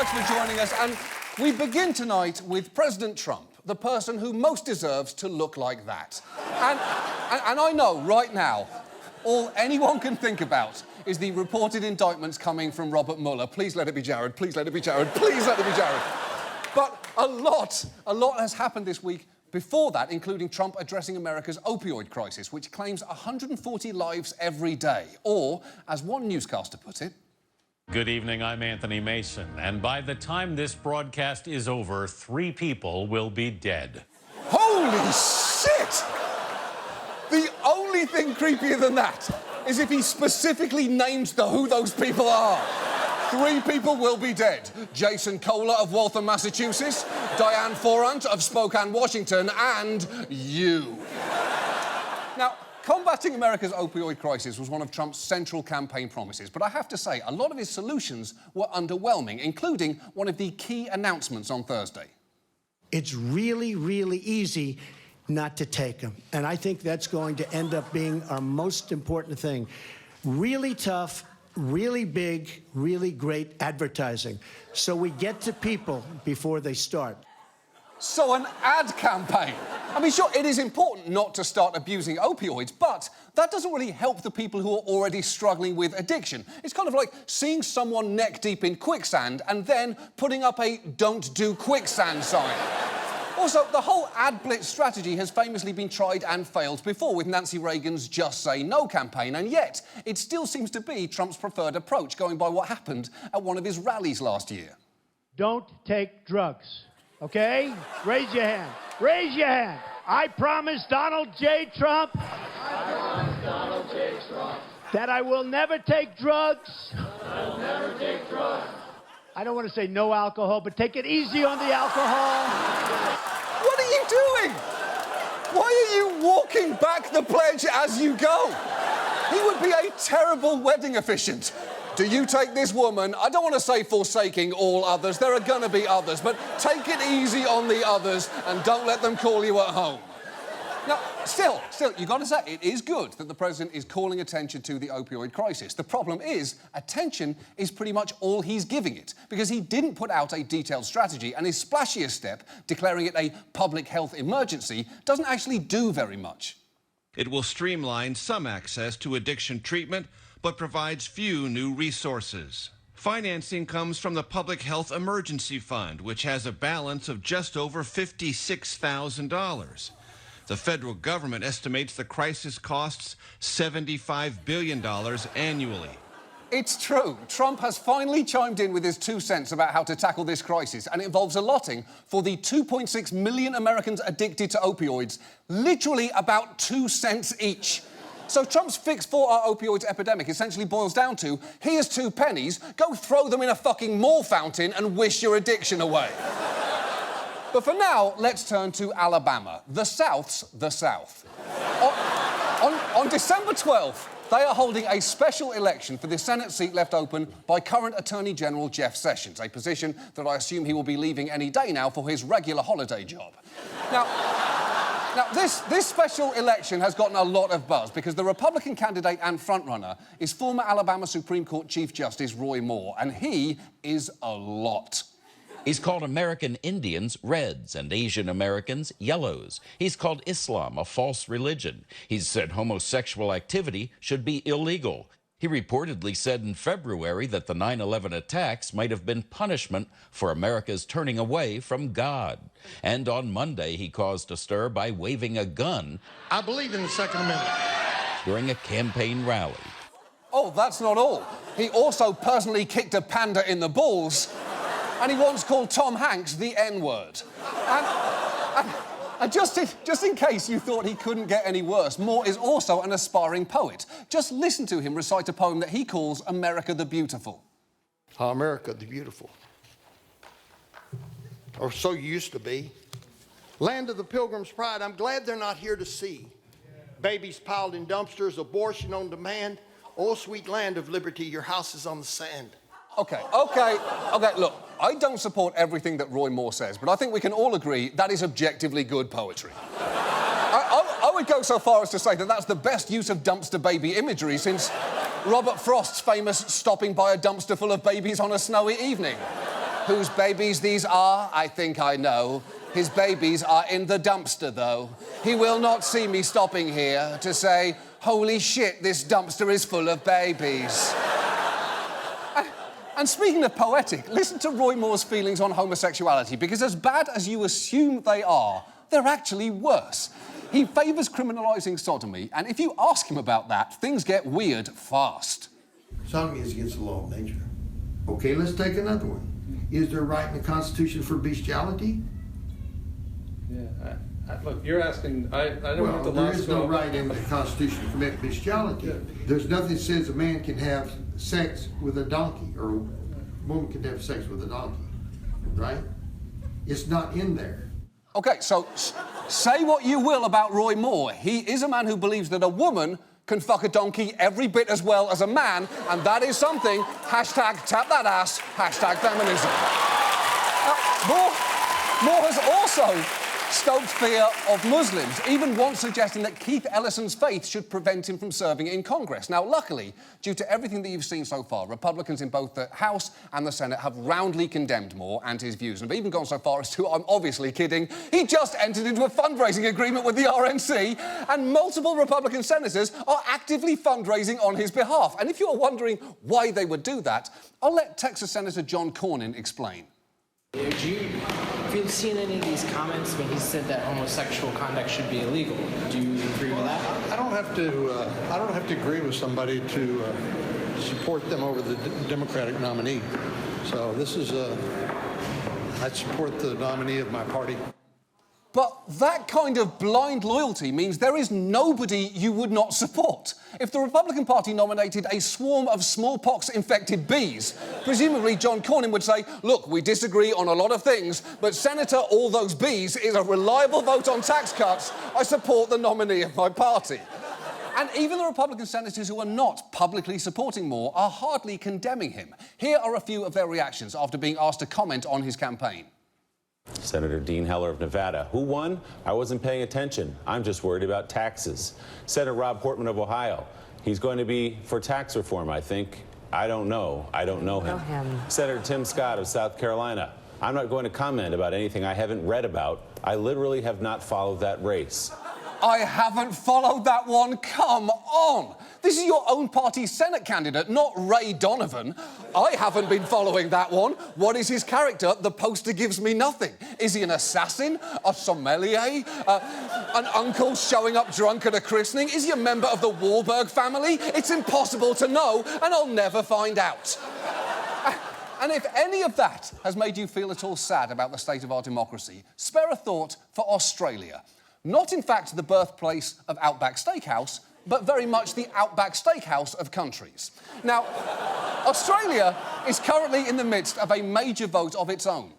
much for joining us. And we begin tonight with President Trump, the person who most deserves to look like that. And I know right now, all anyone can think about is the reported indictments coming from Robert Mueller. Please let it be Jared. Please let it be Jared. Please let it be Jared. But a lot has happened this week before that, including Trump addressing America's opioid crisis, which claims 140 lives every day. Or, as one newscaster put it... Good evening, I'm Anthony Mason, and by the time this broadcast is over, 3 people will be dead. Holy shit! The only thing creepier than that is if he specifically names who those people are. 3 people will be dead. Jason Kohler of Waltham, Massachusetts, Diane Forant of Spokane, Washington, and you. Now, combating America's opioid crisis was one of Trump's central campaign promises, but I have to say, a lot of his solutions were underwhelming, including one of the key announcements on Thursday. It's really, really easy not to take them, and I think that's going to end up being our most important thing. Really tough, really big, really great advertising, so we get to people before they start. So an ad campaign. I mean, sure, it is important not to start abusing opioids, but that doesn't really help the people who are already struggling with addiction. It's kind of like seeing someone neck deep in quicksand and then putting up a "don't do quicksand" sign. Also, the whole ad blitz strategy has famously been tried and failed before with Nancy Reagan's Just Say No campaign, and yet it still seems to be Trump's preferred approach, going by what happened at one of his rallies last year. Don't take drugs. Okay? Raise your hand. Raise your hand. I promise Donald J. Trump. I promise Donald J. Trump. That I will never take drugs. I will never take drugs. I don't want to say no alcohol, but take it easy on the alcohol. What are you doing? Why are you walking back the pledge as you go? He would be a terrible wedding officiant. Do you take this woman? I don't want to say forsaking all others. There are going to be others, but take it easy on the others and don't let them call you at home. Now, still, you've got to say, it is good that the president is calling attention to the opioid crisis. The problem is, attention is pretty much all he's giving it, because he didn't put out a detailed strategy, and his splashiest step, declaring it a public health emergency, doesn't actually do very much. It will streamline some access to addiction treatment, but provides few new resources. Financing comes from the Public Health Emergency Fund, which has a balance of just over $56,000. The federal government estimates the crisis costs $75 billion annually. It's true. Trump has finally chimed in with his 2 cents about how to tackle this crisis, and it involves allotting for the 2.6 million Americans addicted to opioids literally about 2 cents each. So Trump's fix for our opioids epidemic essentially boils down to, here's 2 pennies, go throw them in a fucking mall fountain and wish your addiction away. But for now, let's turn to Alabama. The South's the South. On December 12th, they are holding a special election for the Senate seat left open by current Attorney General Jeff Sessions, a position that I assume he will be leaving any day now for his regular holiday job. Now, this special election has gotten a lot of buzz because the Republican candidate and frontrunner is former Alabama Supreme Court Chief Justice Roy Moore, and he is a lot. He's called American Indians reds and Asian Americans yellows. He's called Islam a false religion. He's said homosexual activity should be illegal. He reportedly said in February that the 9/11 attacks might have been punishment for America's turning away from God. And on Monday, he caused a stir by waving a gun. I believe in the Second Amendment. During a campaign rally. Oh, that's not all. He also personally kicked a panda in the balls, and he once called Tom Hanks the N-word. And just in case you thought he couldn't get any worse, Moore is also an aspiring poet. Just listen to him recite a poem that he calls America the Beautiful. America the Beautiful. Or so you used to be. Land of the Pilgrim's Pride, I'm glad they're not here to see. Babies piled in dumpsters, abortion on demand. Oh, sweet land of liberty, your house is on the sand. Okay, look, I don't support everything that Roy Moore says, but I think we can all agree that is objectively good poetry. I would go so far as to say that that's the best use of dumpster baby imagery since Robert Frost's famous stopping by a dumpster full of babies on a snowy evening. Whose babies these are, I think I know. His babies are in the dumpster, though. He will not see me stopping here to say, holy shit, this dumpster is full of babies. And speaking of poetic, listen to Roy Moore's feelings on homosexuality, because as bad as you assume they are, they're actually worse. He favours criminalising sodomy, and if you ask him about that, things get weird fast. Sodomy is against the law of nature. Okay, let's take another one. Is there a right in the Constitution for bestiality? Yeah, look, you're asking, I don't want the there is no right in the Constitution to commit bestiality. Yeah. There's nothing that says a man can have sex with a donkey, or a woman can have sex with a donkey, right? It's not in there. OK, so say what you will about Roy Moore. He is a man who believes that a woman can fuck a donkey every bit as well as a man, and that is something, hashtag tap that ass, hashtag feminism. Moore has also stoked fear of Muslims, even once suggesting that Keith Ellison's faith should prevent him from serving in Congress. Now, luckily, due to everything that you've seen so far, Republicans in both the House and the Senate have roundly condemned Moore and his views, and have even gone so far as to, I'm obviously kidding, he just entered into a fundraising agreement with the RNC, and multiple Republican senators are actively fundraising on his behalf. And if you are wondering why they would do that, I'll let Texas Senator John Cornyn explain. Have you seen any of these comments when he said that homosexual conduct should be illegal? Do you agree with that? I don't have to agree with somebody to support them over the Democratic nominee. So this is I support the nominee of my party. But that kind of blind loyalty means there is nobody you would not support. If the Republican Party nominated a swarm of smallpox-infected bees, presumably John Cornyn would say, look, we disagree on a lot of things, but Senator All Those Bees is a reliable vote on tax cuts. I support the nominee of my party. And even the Republican senators who are not publicly supporting Moore are hardly condemning him. Here are a few of their reactions after being asked to comment on his campaign. Senator Dean Heller of Nevada. Who won? I wasn't paying attention. I'm just worried about taxes. Senator Rob Portman of Ohio. He's going to be for tax reform, I think. I don't know. I don't know him. Senator Tim Scott of South Carolina. I'm not going to comment about anything I haven't read about. I literally have not followed that race. I haven't followed that one. Come on. This is your own party's Senate candidate, not Ray Donovan. I haven't been following that one. What is his character? The poster gives me nothing. Is he an assassin? A sommelier? An uncle showing up drunk at a christening? Is he a member of the Wahlberg family? It's impossible to know, and I'll never find out. And if any of that has made you feel at all sad about the state of our democracy, spare a thought for Australia. Not, in fact, the birthplace of Outback Steakhouse, but very much the Outback Steakhouse of countries. Now, Australia is currently in the midst of a major vote of its own.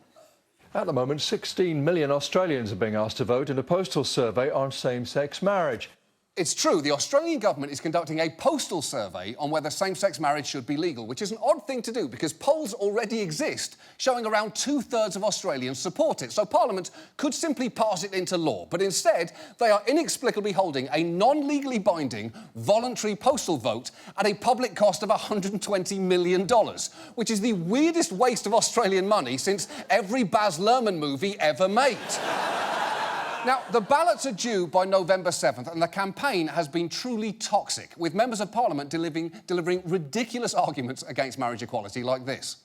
At the moment, 16 million Australians are being asked to vote in a postal survey on same-sex marriage. It's true, the Australian government is conducting a postal survey on whether same-sex marriage should be legal, which is an odd thing to do because polls already exist showing around 2/3 of Australians support it. So Parliament could simply pass it into law, but instead they are inexplicably holding a non-legally binding voluntary postal vote at a public cost of $120 million, which is the weirdest waste of Australian money since every Baz Luhrmann movie ever made. Now, the ballots are due by November 7th, and the campaign has been truly toxic, with members of Parliament delivering ridiculous arguments against marriage equality like this.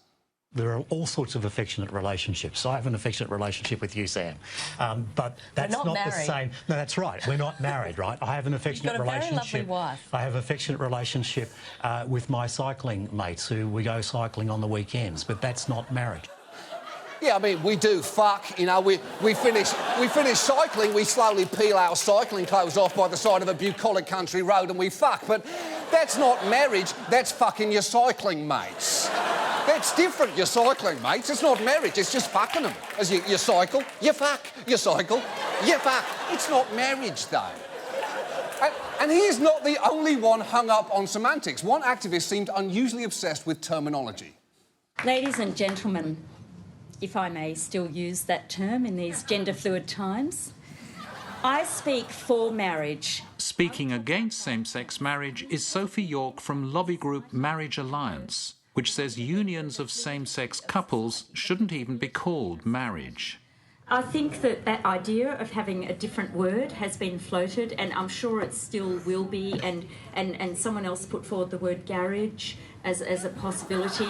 There are all sorts of affectionate relationships. I have an affectionate relationship with you, Sam. But that's not the same. No, that's right. We're not married, right? I have an affectionate relationship. You've got a very lovely wife. I have an affectionate relationship with my cycling mates who we go cycling on the weekends, but that's not marriage. Yeah, I mean, we do fuck, you know, we finish cycling, we slowly peel our cycling clothes off by the side of a bucolic country road and we fuck, but that's not marriage, that's fucking your cycling mates. That's different, your cycling mates, it's not marriage, it's just fucking them. As you cycle, you fuck, you cycle, you fuck. It's not marriage, though. And he is not the only one hung up on semantics. One activist seemed unusually obsessed with terminology. Ladies and gentlemen, if I may still use that term in these gender-fluid times, I speak for marriage. Speaking against same-sex marriage is Sophie York from lobby group Marriage Alliance. which says unions of same-sex couples shouldn't even be called marriage. I think that that idea of having a different word has been floated, and I'm sure it still will be, and someone else put forward the word garage as a possibility.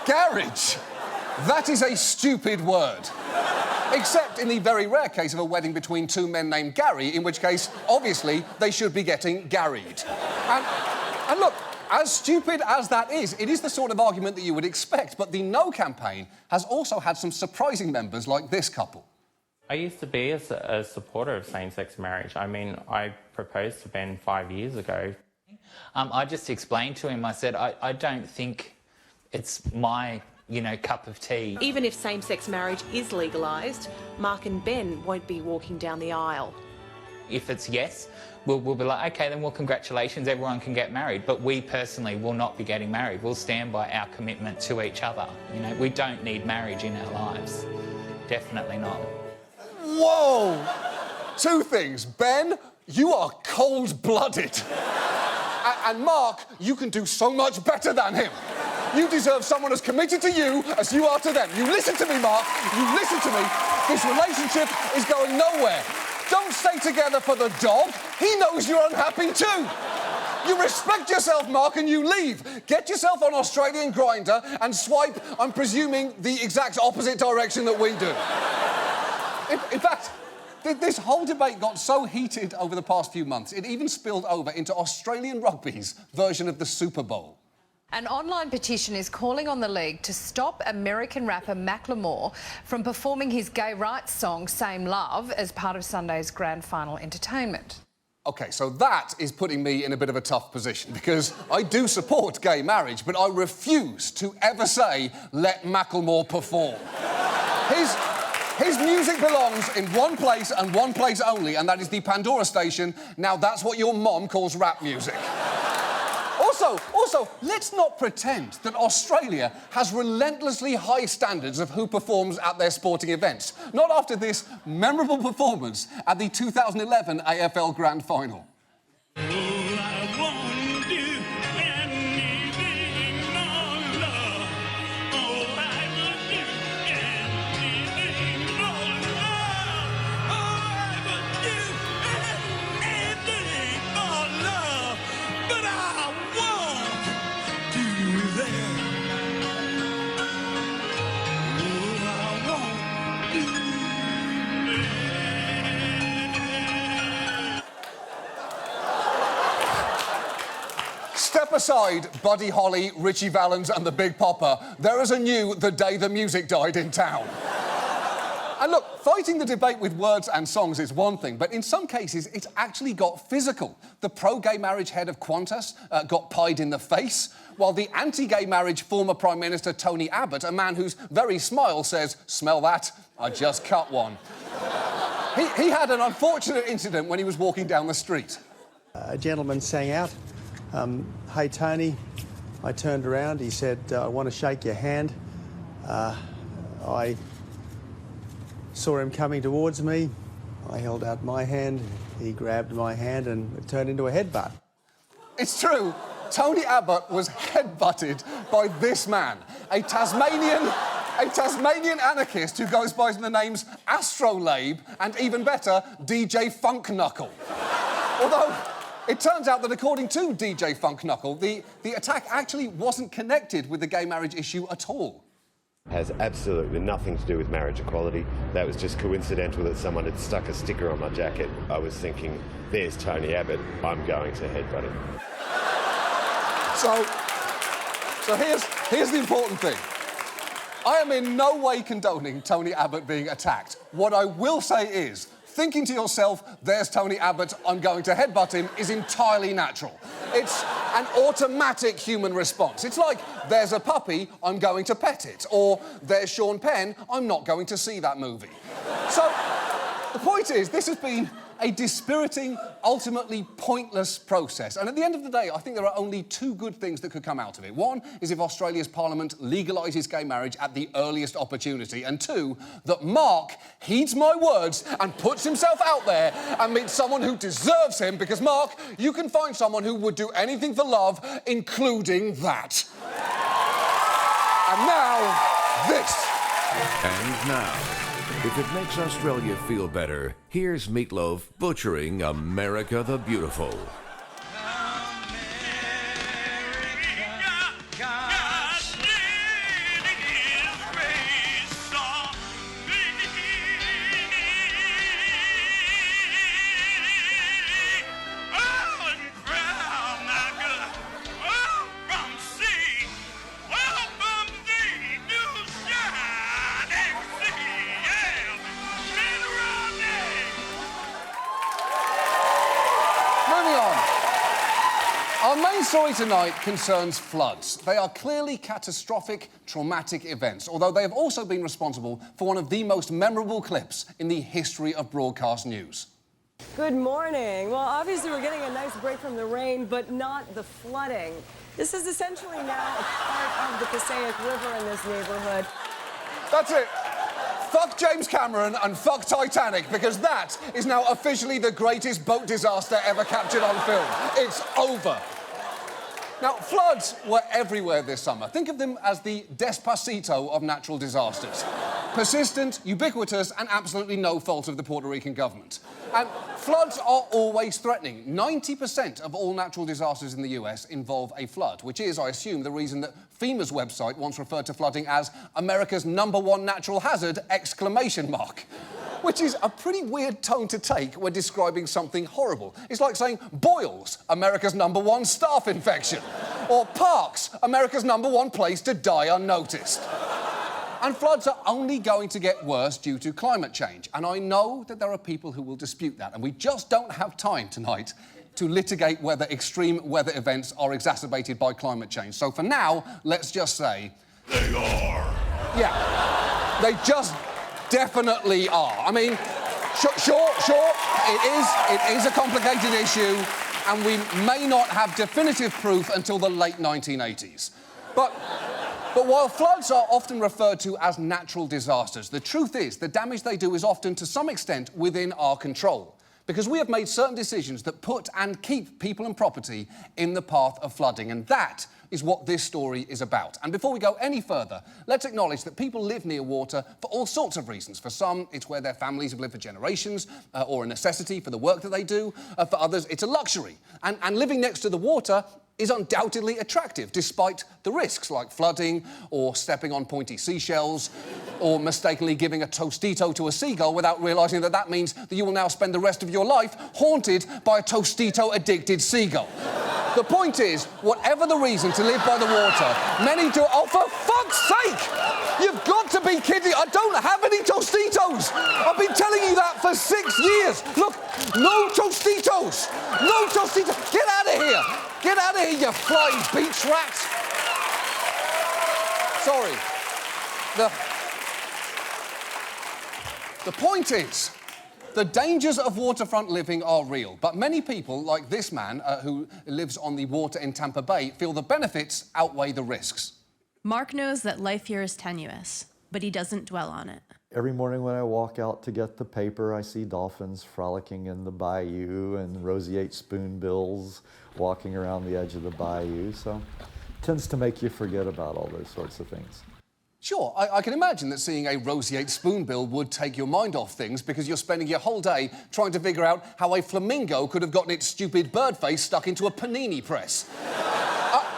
Garage? That is a stupid word. Except in the very rare case of a wedding between two men named Gary, in which case, obviously, they should be getting garried. And look, as stupid as that is, it is the sort of argument that you would expect, but the No campaign has also had some surprising members like this couple. I used to be a supporter of same-sex marriage. I mean, I proposed to Ben 5 years ago. I just explained to him, I said, I don't think it's my, cup of tea. Even if same-sex marriage is legalised, Mark and Ben won't be walking down the aisle. If it's yes, we'll be like, OK, then, well, congratulations, everyone can get married. But we personally will not be getting married. We'll stand by our commitment to each other. We don't need marriage in our lives. Definitely not. Whoa! Two things. Ben, you are cold-blooded. And Mark, you can do so much better than him. You deserve someone as committed to you as you are to them. You listen to me, Mark. You listen to me. This relationship is going nowhere. Don't stay together for the dog. He knows you're unhappy too. You respect yourself, Mark, and you leave. Get yourself on Australian Grindr and swipe, I'm presuming, the exact opposite direction that we do. In fact, this whole debate got so heated over the past few months, it even spilled over into Australian rugby's version of the Super Bowl. An online petition is calling on the league to stop American rapper Macklemore from performing his gay rights song Same Love as part of Sunday's grand final entertainment. OK, so that is putting me in a bit of a tough position, because I do support gay marriage, but I refuse to ever say, let Macklemore perform. His music belongs in one place and one place only, and that is the Pandora station. Now, that's what your mom calls rap music. Also, let's not pretend that Australia has relentlessly high standards of who performs at their sporting events. Not after this memorable performance at the 2011 AFL Grand Final. Step aside, Buddy Holly, Richie Valens and the Big Popper. There is a new The Day the Music Died in town. And look, fighting the debate with words and songs is one thing, but in some cases it's actually got physical. The pro-gay marriage head of Qantas got pied in the face, while the anti-gay marriage former Prime Minister Tony Abbott, a man whose very smile says, smell that, I just cut one. He had an unfortunate incident when he was walking down the street. A gentleman sang out, hey, Tony. I turned around. He said, I want to shake your hand. I saw him coming towards me. I held out my hand. He grabbed my hand and it turned into a headbutt. It's true. Tony Abbott was headbutted by this man, a Tasmanian anarchist who goes by the names Astrolabe and, even better, DJ Funk Knuckle. Although it turns out that, according to DJ Funk Knuckle, the attack actually wasn't connected with the gay marriage issue at all. Has absolutely nothing to do with marriage equality. That was just coincidental that someone had stuck a sticker on my jacket. I was thinking, there's Tony Abbott, I'm going to headbutt him. So here's the important thing. I am in no way condoning Tony Abbott being attacked. What I will say is, thinking to yourself, there's Tony Abbott, I'm going to headbutt him, is entirely natural. It's an automatic human response. It's like, there's a puppy, I'm going to pet it. Or, there's Sean Penn, I'm not going to see that movie. So, the point is, this has been a dispiriting, ultimately pointless process. And at the end of the day, I think there are only two good things that could come out of it. One is if Australia's parliament legalises gay marriage at the earliest opportunity. And two, that Mark heeds my words and puts himself out there and meets someone who deserves him, because, Mark, you can find someone who would do anything for love, including that. And now, this. And now, if it makes Australia feel better, here's Meatloaf butchering America the Beautiful. Our main story tonight concerns floods. They are clearly catastrophic, traumatic events, although they have also been responsible for one of the most memorable clips in the history of broadcast news. Good morning. Well, obviously we're getting a nice break from the rain, but not the flooding. This is essentially now a part of the Passaic River in this neighborhood. That's it. Fuck James Cameron and fuck Titanic, because that is now officially the greatest boat disaster ever captured on film. It's over. Now, floods were everywhere this summer. Think of them as the Despacito of natural disasters. Persistent, ubiquitous, and absolutely no fault of the Puerto Rican government. And floods are always threatening. 90% of all natural disasters in the US involve a flood, which is, I assume, the reason that FEMA's website once referred to flooding as America's #1 natural hazard, ! Which is a pretty weird tone to take when describing something horrible. It's like saying boils, America's #1 staph infection, or parks, America's #1 place to die unnoticed. And floods are only going to get worse due to climate change. And I know that there are people who will dispute that, and we just don't have time tonight to litigate whether extreme weather events are exacerbated by climate change. So for now, let's just say... They are. Yeah, they just definitely are. I mean, sure, it is a complicated issue, and we may not have definitive proof until the late 1980s. But while floods are often referred to as natural disasters, the truth is the damage they do is often, to some extent, within our control. Because we have made certain decisions that put and keep people and property in the path of flooding, and that is what this story is about. And before we go any further, let's acknowledge that people live near water for all sorts of reasons. For some, it's where their families have lived for generations, or a necessity for the work that they do. For others, it's a luxury. And living next to the water is undoubtedly attractive, despite the risks, like flooding, or stepping on pointy seashells, or mistakenly giving a Tostito to a seagull without realising that that means that you will now spend the rest of your life haunted by a Tostito-addicted seagull. The point is, whatever the reason to live by the water, many do... Oh, for fuck's sake! You've got to be kidding! I don't have any Tostitos! I've been telling you that for 6 years! Look, no Tostitos! No Tostitos! Get out of here! Get out of here, you flying beach rat! Sorry. The point is, the dangers of waterfront living are real, but many people, like this man who lives on the water in Tampa Bay, feel the benefits outweigh the risks. Mark knows that life here is tenuous, but he doesn't dwell on it. Every morning when I walk out to get the paper, I see dolphins frolicking in the bayou and roseate spoonbills walking around the edge of the bayou, so it tends to make you forget about all those sorts of things. Sure, I can imagine that seeing a roseate spoonbill would take your mind off things because you're spending your whole day trying to figure out how a flamingo could have gotten its stupid bird face stuck into a panini press.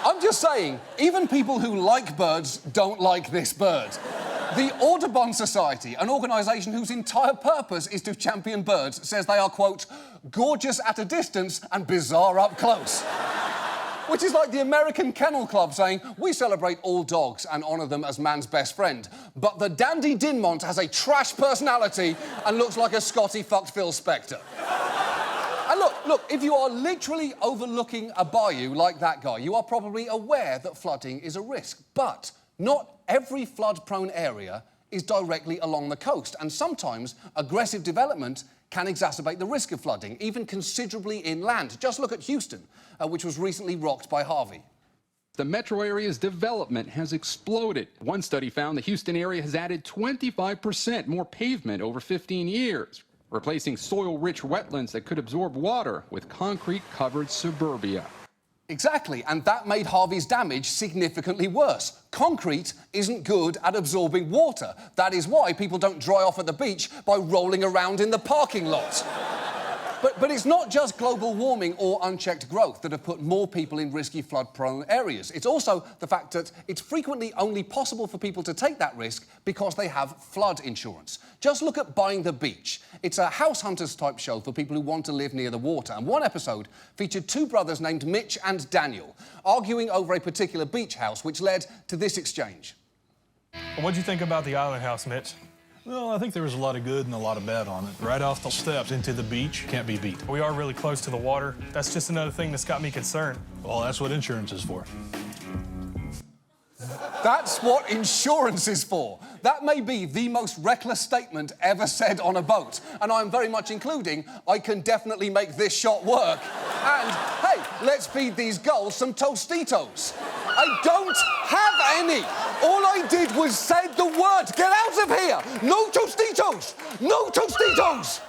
I'm just saying, even people who like birds don't like this bird. The Audubon Society, an organisation whose entire purpose is to champion birds, says they are, quote, gorgeous at a distance and bizarre up close. Which is like the American Kennel Club saying, we celebrate all dogs and honour them as man's best friend, but the Dandy Dinmont has a trash personality and looks like a Scotty fucked Phil Spector. And look, if you are literally overlooking a bayou like that guy, you are probably aware that flooding is a risk. But not every flood-prone area is directly along the coast, and sometimes aggressive development can exacerbate the risk of flooding, even considerably inland. Just look at Houston, which was recently rocked by Harvey. The metro area's development has exploded. One study found the Houston area has added 25% more pavement over 15 years, replacing soil-rich wetlands that could absorb water with concrete-covered suburbia. Exactly, and that made Harvey's damage significantly worse. Concrete isn't good at absorbing water. That is why people don't dry off at the beach by rolling around in the parking lot. But it's not just global warming or unchecked growth that have put more people in risky flood-prone areas. It's also the fact that it's frequently only possible for people to take that risk because they have flood insurance. Just look at Buying the Beach. It's a house hunters type show for people who want to live near the water. And one episode featured two brothers named Mitch and Daniel arguing over a particular beach house, which led to this exchange. What'd you think about the island house, Mitch? Well, I think there was a lot of good and a lot of bad on it. Right off the steps into the beach, can't be beat. We are really close to the water. That's just another thing that's got me concerned. Well, that's what insurance is for. That's what insurance is for. That may be the most reckless statement ever said on a boat. And I'm very much including, I can definitely make this shot work. And, hey, let's feed these gulls some Tostitos. I don't have any. All I did was say the word. Get out of here. No Tostitos. No Tostitos.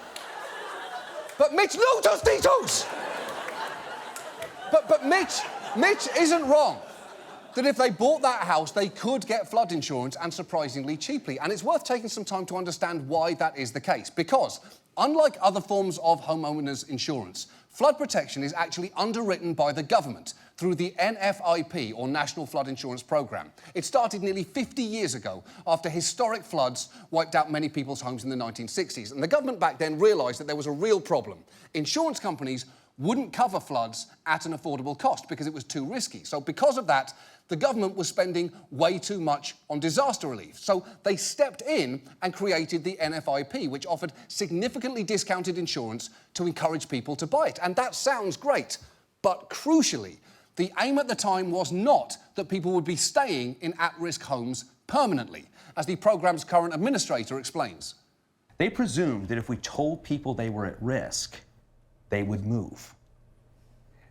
But Mitch, no Tostitos. But Mitch isn't wrong. That if they bought that house, they could get flood insurance, and surprisingly cheaply. And it's worth taking some time to understand why that is the case. Because, unlike other forms of homeowners insurance, flood protection is actually underwritten by the government through the NFIP, or National Flood Insurance Programme. It started nearly 50 years ago after historic floods wiped out many people's homes in the 1960s. And the government back then realised that there was a real problem. Insurance companies wouldn't cover floods at an affordable cost because it was too risky. So because of that, the government was spending way too much on disaster relief. So they stepped in and created the NFIP, which offered significantly discounted insurance to encourage people to buy it. And that sounds great, but crucially, the aim at the time was not that people would be staying in at-risk homes permanently, as the programme's current administrator explains. They presumed that if we told people they were at risk, they would move.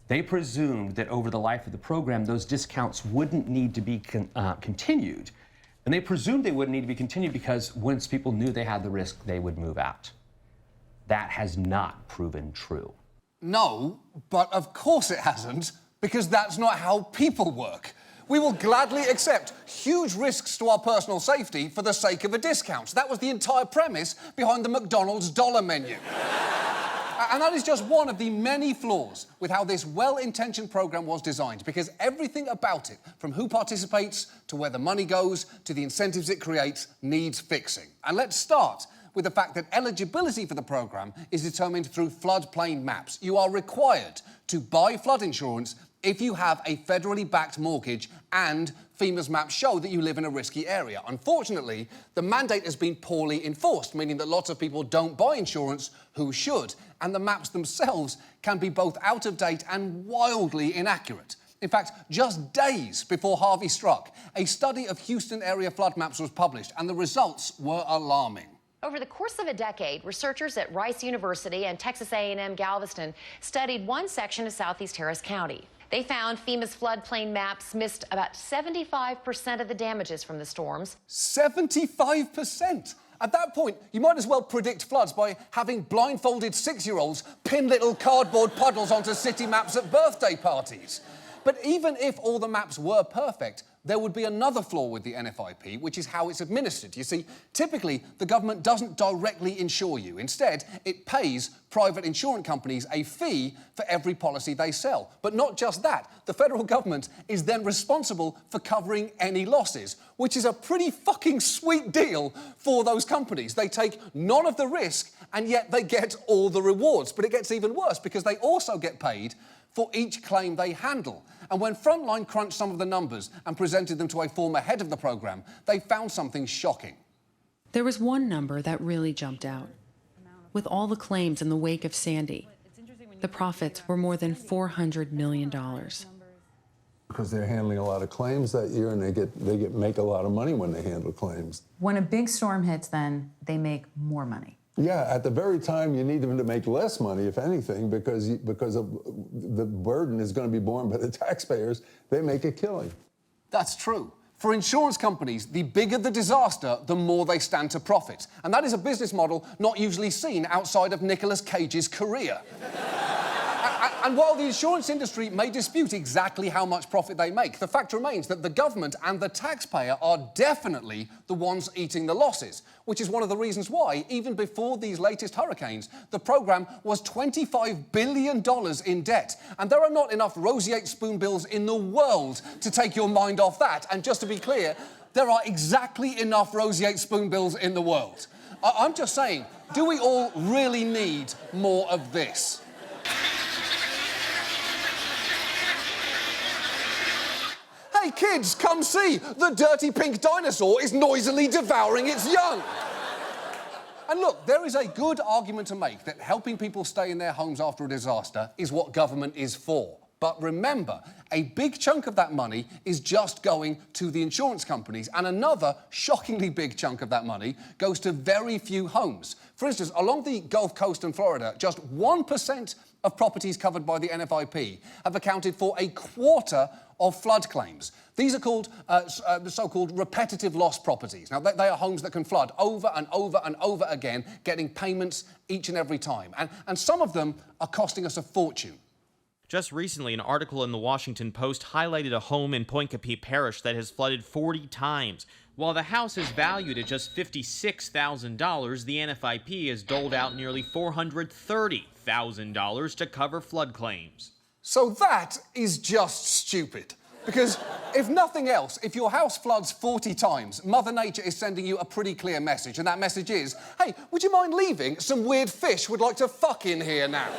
They presumed that over the life of the program, those discounts wouldn't need to be continued. And they presumed they wouldn't need to be continued because once people knew they had the risk, they would move out. That has not proven true. No, but of course it hasn't, because that's not how people work. We will gladly accept huge risks to our personal safety for the sake of a discount. That was the entire premise behind the McDonald's dollar menu. And that is just one of the many flaws with how this well-intentioned programme was designed, because everything about it, from who participates to where the money goes to the incentives it creates, needs fixing. And let's start with the fact that eligibility for the programme is determined through floodplain maps. You are required to buy flood insurance if you have a federally backed mortgage and FEMA's maps show that you live in a risky area. Unfortunately, the mandate has been poorly enforced, meaning that lots of people don't buy insurance who should, and the maps themselves can be both out of date and wildly inaccurate. In fact, just days before Harvey struck, a study of Houston area flood maps was published, and the results were alarming. Over the course of a decade, researchers at Rice University and Texas A&M Galveston studied one section of Southeast Harris County. They found FEMA's floodplain maps missed about 75% of the damages from the storms. 75%? At that point, you might as well predict floods by having blindfolded 6-year-olds pin little cardboard puddles onto city maps at birthday parties. But even if all the maps were perfect, there would be another flaw with the NFIP, which is how it's administered. You see, typically, the government doesn't directly insure you. Instead, it pays private insurance companies a fee for every policy they sell. But not just that. The federal government is then responsible for covering any losses, which is a pretty fucking sweet deal for those companies. They take none of the risk, and yet they get all the rewards. But it gets even worse, because they also get paid for each claim they handle. And when Frontline crunched some of the numbers and presented them to a former head of the programme, they found something shocking. There was one number that really jumped out. With all the claims in the wake of Sandy, the profits were more than $400 million. Because they're handling a lot of claims that year, and they make a lot of money when they handle claims. When a big storm hits, then they make more money. Yeah, at the very time you need them to make less money, if anything, because of the burden is going to be borne by the taxpayers, they make a killing. That's true. For insurance companies, the bigger the disaster, the more they stand to profit. And that is a business model not usually seen outside of Nicolas Cage's career. And while the insurance industry may dispute exactly how much profit they make, the fact remains that the government and the taxpayer are definitely the ones eating the losses, which is one of the reasons why, even before these latest hurricanes, the programme was $25 billion in debt. And there are not enough roseate spoonbills in the world to take your mind off that. And just to be clear, there are exactly enough roseate spoonbills in the world. I'm just saying, do we all really need more of this? Hey kids, come see! The dirty pink dinosaur is noisily devouring its young! And look, there is a good argument to make that helping people stay in their homes after a disaster is what government is for. But remember, a big chunk of that money is just going to the insurance companies, and another shockingly big chunk of that money goes to very few homes. For instance, along the Gulf Coast in Florida, just 1% of properties covered by the NFIP have accounted for a quarter of flood claims. These are called the so-called repetitive loss properties. Now, they are homes that can flood over and over and over again, getting payments each and every time. And some of them are costing us a fortune. Just recently, an article in the Washington Post highlighted a home in Pointe-Coupee Parish that has flooded 40 times. While the house is valued at just $56,000, the NFIP has doled out nearly $430,000 to cover flood claims. So that is just stupid. Because if nothing else, if your house floods 40 times, Mother Nature is sending you a pretty clear message, and that message is, hey, would you mind leaving? Some weird fish would like to fuck in here now.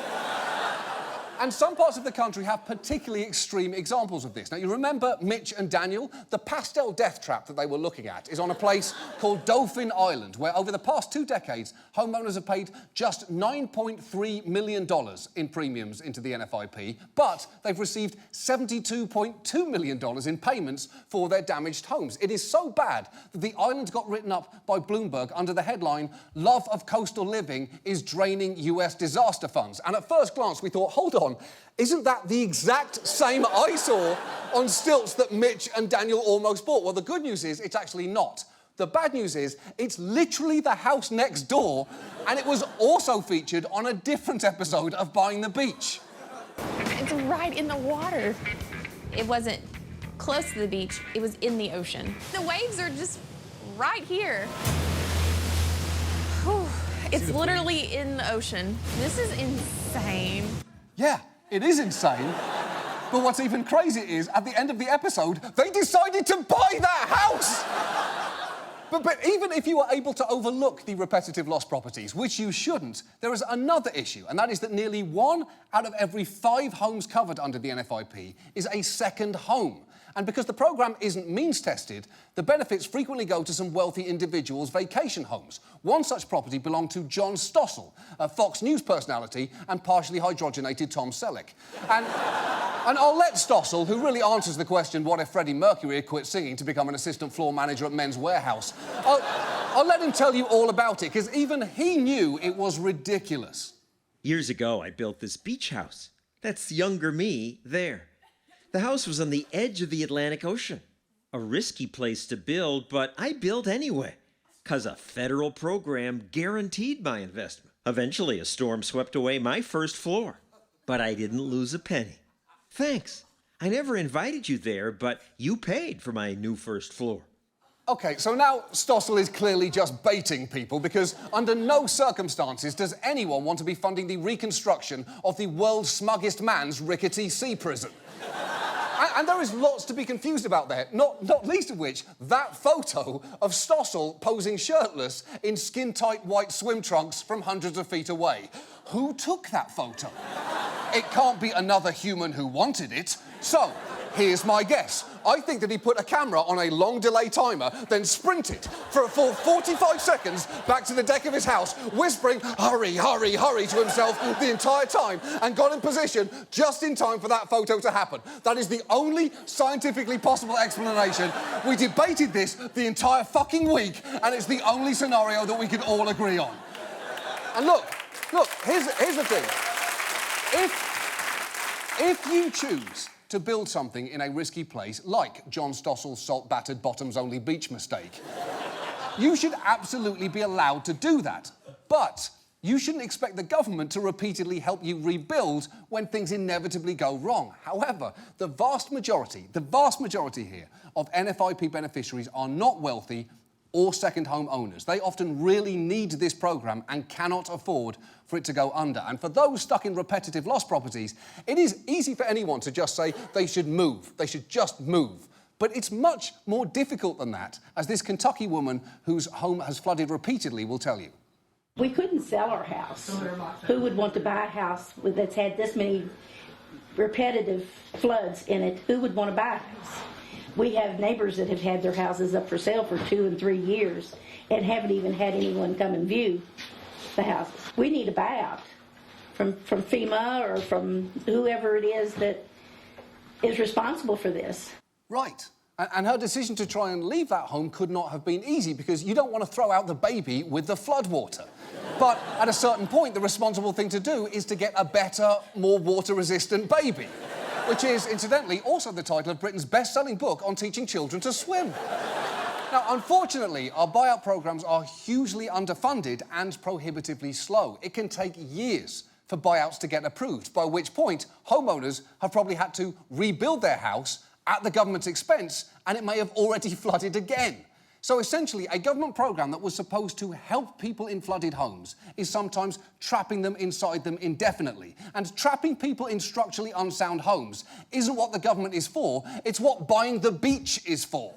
And some parts of the country have particularly extreme examples of this. Now, you remember Mitch and Daniel? The pastel death trap that they were looking at is on a place called Dauphin Island, where over the past 2 decades, homeowners have paid just $9.3 million in premiums into the NFIP, but they've received $72.2 million in payments for their damaged homes. It is so bad that the island got written up by Bloomberg under the headline, "Love of Coastal Living is Draining US Disaster Funds." And at first glance, we thought, hold on, isn't that the exact same eyesore on stilts that Mitch and Daniel almost bought? Well, the good news is it's actually not. The bad news is it's literally the house next door, and it was also featured on a different episode of Buying the Beach. It's right in the water. It wasn't close to the beach, it was in the ocean. The waves are just right here. Whew. It's literally in the ocean. This is insane. Yeah, it is insane. But what's even crazier is, at the end of the episode, they decided to buy that house! But even if you are able to overlook the repetitive loss properties, which you shouldn't, there is another issue, and that is that nearly 1 out of every 5 homes covered under the NFIP is a second home. And because the programme isn't means-tested, the benefits frequently go to some wealthy individuals' vacation homes. One such property belonged to John Stossel, a Fox News personality and partially hydrogenated Tom Selleck. And I'll let Stossel, who really answers the question, what if Freddie Mercury had quit singing to become an assistant floor manager at Men's Warehouse? I'll let him tell you all about it, because even he knew it was ridiculous. Years ago, I built this beach house. That's younger me there. The house was on the edge of the Atlantic Ocean. A risky place to build, but I built anyway, because a federal program guaranteed my investment. Eventually, a storm swept away my first floor, but I didn't lose a penny. Thanks. I never invited you there, but you paid for my new first floor. OK, so now Stossel is clearly just baiting people, because under no circumstances does anyone want to be funding the reconstruction of the world's smuggest man's rickety sea prison. And there is lots to be confused about there, not least of which that photo of Stossel posing shirtless in skin-tight white swim trunks from hundreds of feet away. Who took that photo? It can't be another human who wanted it. So, here's my guess. I think that he put a camera on a long delay timer, then sprinted for a full 45 seconds back to the deck of his house, whispering, hurry, hurry, hurry to himself the entire time, and got in position just in time for that photo to happen. That is the only scientifically possible explanation. We debated this the entire fucking week, and it's the only scenario that we could all agree on. And look, here's the thing. If you choose to build something in a risky place, like John Stossel's salt-battered bottoms-only beach mistake, you should absolutely be allowed to do that. But you shouldn't expect the government to repeatedly help you rebuild when things inevitably go wrong. However, the vast majority here of NFIP beneficiaries are not wealthy or second home owners. They often really need this programme and cannot afford for it to go under. And for those stuck in repetitive loss properties, it is easy for anyone to just say they should move. They should just move. But it's much more difficult than that, as this Kentucky woman whose home has flooded repeatedly will tell you. We couldn't sell our house. Who would want to buy a house that's had this many repetitive floods in it? Who would want to buy a house? We have neighbors that have had their houses up for sale for 2 and 3 years and haven't even had anyone come and view the houses. We need a buyout from FEMA or from whoever it is that is responsible for this. Right. And her decision to try and leave that home could not have been easy, because you don't want to throw out the baby with the floodwater. But at a certain point, the responsible thing to do is to get a better, more water-resistant baby, which is, incidentally, also the title of Britain's best-selling book on teaching children to swim. Now, unfortunately, our buyout programmes are hugely underfunded and prohibitively slow. It can take years for buyouts to get approved, by which point homeowners have probably had to rebuild their house at the government's expense, and it may have already flooded again. So essentially, a government programme that was supposed to help people in flooded homes is sometimes trapping them inside them indefinitely. And trapping people in structurally unsound homes isn't what the government is for, it's what buying the beach is for.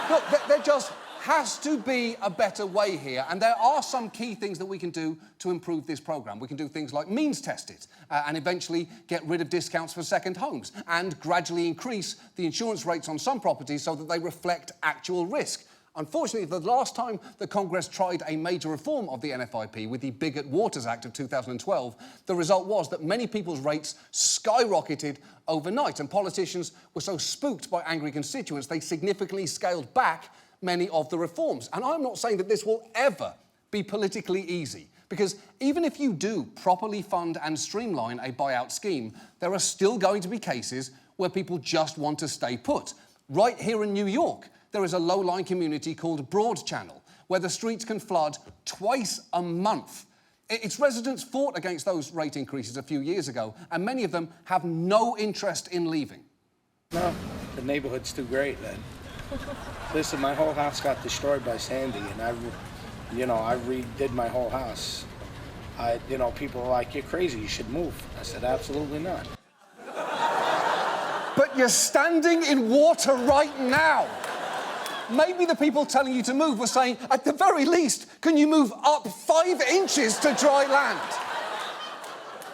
Look, there just has to be a better way here, and there are some key things that we can do to improve this programme. We can do things like means test it, and eventually get rid of discounts for second homes, and gradually increase the insurance rates on some properties so that they reflect actual risk. Unfortunately, the last time the Congress tried a major reform of the NFIP with the Bigot Waters Act of 2012, the result was that many people's rates skyrocketed overnight, and politicians were so spooked by angry constituents they significantly scaled back many of the reforms. And I'm not saying that this will ever be politically easy, because even if you do properly fund and streamline a buyout scheme, there are still going to be cases where people just want to stay put. Right here in New York, there is a low-lying community called Broad Channel, where the streets can flood twice a month. Its residents fought against those rate increases a few years ago, and many of them have no interest in leaving. No, the neighborhood's too great, man. Listen, my whole house got destroyed by Sandy, and I redid my whole house. People are like, you're crazy, you should move. I said, absolutely not. But you're standing in water right now. Maybe the people telling you to move were saying, at the very least, can you move up 5 inches to dry land?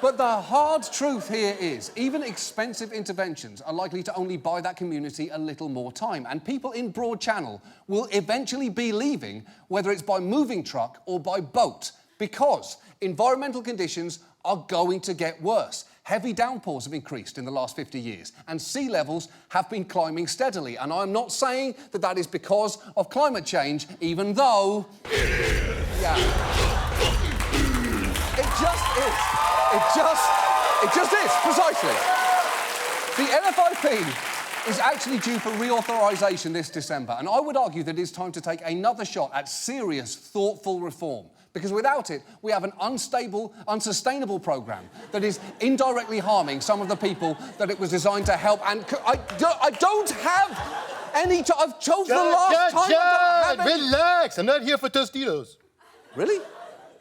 But the hard truth here is, even expensive interventions are likely to only buy that community a little more time. And people in Broad Channel will eventually be leaving, whether it's by moving truck or by boat, because environmental conditions are going to get worse. Heavy downpours have increased in the last 50 years, and sea levels have been climbing steadily. And I'm not saying that that is because of climate change, even though... Yeah. It just is. It just is, precisely. The NFIP is actually due for reauthorisation this December, and I would argue that it is time to take another shot at serious, thoughtful reform. Because without it, we have an unstable, unsustainable programme that is indirectly harming some of the people that it was designed to help. And I don't have any... I've chosen the last time... I don't have any... Relax. I'm not here for Tostitos. Really?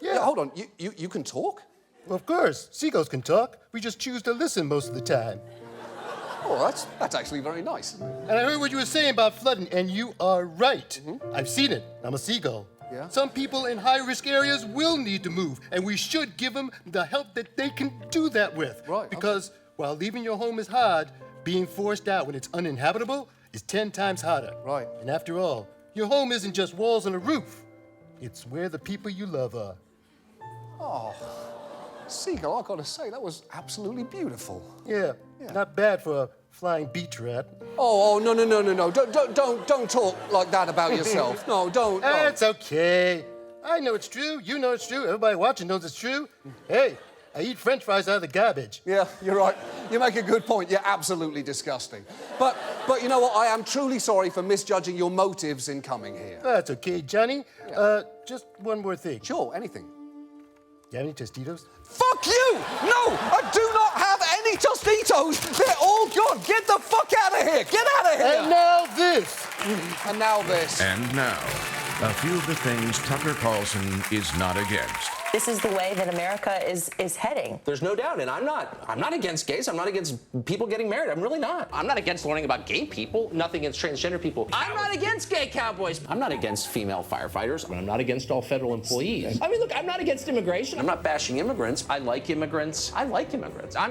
Yeah, hold on. You can talk? Well, of course. Seagulls can talk. We just choose to listen most of the time. Oh, that's actually very nice. And I heard what you were saying about flooding, and you are right. I've seen it. I'm a seagull. Yeah? Some people in high-risk areas will need to move, and we should give them the help that they can do that with. Right. Because while leaving your home is hard, being forced out when it's uninhabitable is 10 times harder. Right. And after all, your home isn't just walls and a roof. It's where the people you love are. Oh, Seagull, I've got to say, that was absolutely beautiful. Yeah. Not bad for a flying beach rat. Oh, no. Don't talk like that about yourself. No, don't. It's okay. I know it's true. You know it's true. Everybody watching knows it's true. Hey, I eat French fries out of the garbage. Yeah, you're right. You make a good point. You're absolutely disgusting. But you know what? I am truly sorry for misjudging your motives in coming here. That's okay, Johnny. Just one more thing. Sure, anything. You have any Tostitos? Fuck you! No, I do not have any Tostitos. They're all gone. Get the fuck out of here. Get out of here. And now this. And now this. And now, a few of the things Tucker Carlson is not against. This is the way that America is heading. There's no doubt, and I'm not against gays. I'm not against people getting married. I'm really not. I'm not against learning about gay people. Nothing against transgender people. I'm not against gay cowboys. I'm not against female firefighters. I'm not against all federal employees. I mean, look, I'm not against immigration. I'm not bashing immigrants. I like immigrants. I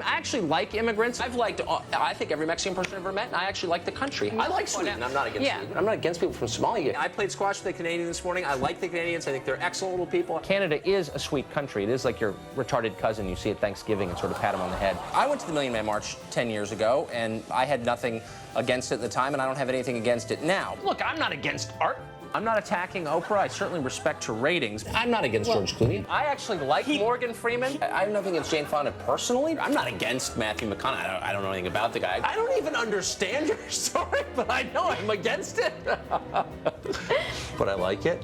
actually like immigrants. I think every Mexican person I've ever met, and I actually like the country. I like Sweden. I'm not against Sweden. I'm not against people from Somalia. I played squash with the Canadians this morning. I like the Canadians. I think they're excellent little people. Canada is a sweet country. It is like your retarded cousin you see at Thanksgiving and sort of pat him on the head. I went to the Million Man March 10 years ago, and I had nothing against it at the time, and I don't have anything against it now. Look, I'm not against art. I'm not attacking Oprah. I certainly respect her ratings. I'm not against George Clooney. I actually like Morgan Freeman. I have nothing against Jane Fonda personally. I'm not against Matthew McConaughey. I don't know anything about the guy. I don't even understand your story, but I know I'm against it. But I like it.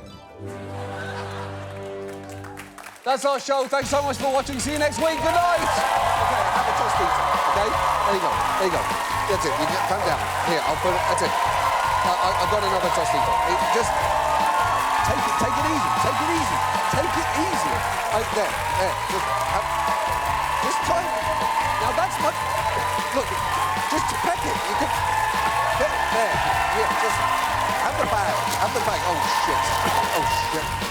That's our show. Thanks so much for watching. See you next week. Good night. Okay, have a Tostito. Okay? There you go. There you go. That's it. You come down. Here, I'll put it. That's it. I've got another Tostito. Just take it easy. Take it easy. Take it easy. There. Just try. Now that's much. Look, just peck it. You can. There. Here, just have the bag. Have the bag. Oh shit. Oh shit.